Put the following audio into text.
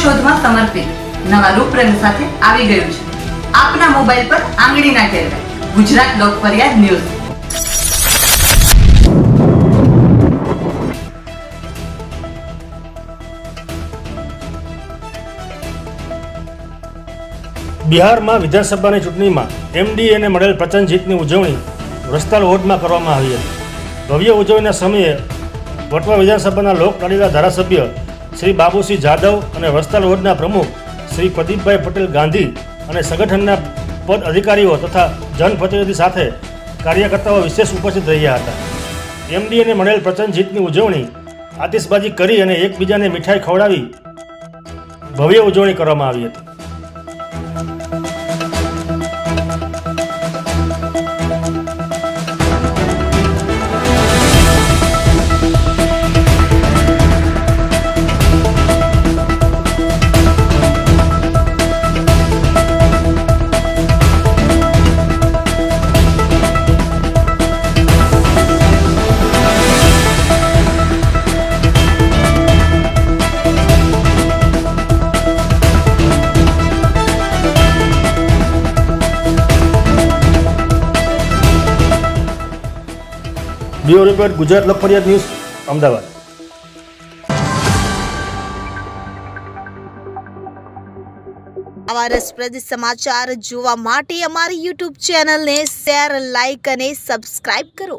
શોધમાં સમર્પિત નવા રૂપરંગ સાથે આવી ગયું છે આપના મોબાઈલ પર આંગળીના ટેરવે ગુજરાત લોક ફરિયાદ ન્યૂઝ। બિહારમાં વિધાનસભાની ચૂંટણીમાં એમડીએને મળેલ પ્રચંડ જીતની ઉજવણી વસ્ત્રાલ વોર્ડમાં કરવામાં આવી હતી। ભવ્ય ઉજવણીના સમયે વટવા વિધાનસભાના લોકલાડીલા ધારાસભ્ય શ્રી બાબુસિંહ જાદવ અને વસ્ત્રાલ વોર્ડના પ્રમુખ શ્રી પ્રદીપભાઈ પટેલ ગાંધી અને સંગઠનના પદ અધિકારીઓ તથા જનપ્રતિનિધિ સાથે કાર્યકર્તાઓ વિશેષ ઉપસ્થિત રહ્યા હતા। એમડીએને મળેલ પ્રચંડ જીતની ઉજવણી આતિશબાજી કરી અને એકબીજાને મીઠાઈ ખવડાવી ભવ્ય ઉજવણી કરવામાં આવી હતી। બ્યુરો રિપોર્ટ ગુજરાત લોક ફરિયાદ ન્યૂઝ અમદાવાદ। આવા રસપ્રદ સમાચાર જોવા માટે અમારી YouTube ચેનલને શેર, લાઇક અને સબસ્ક્રાઇબ કરો।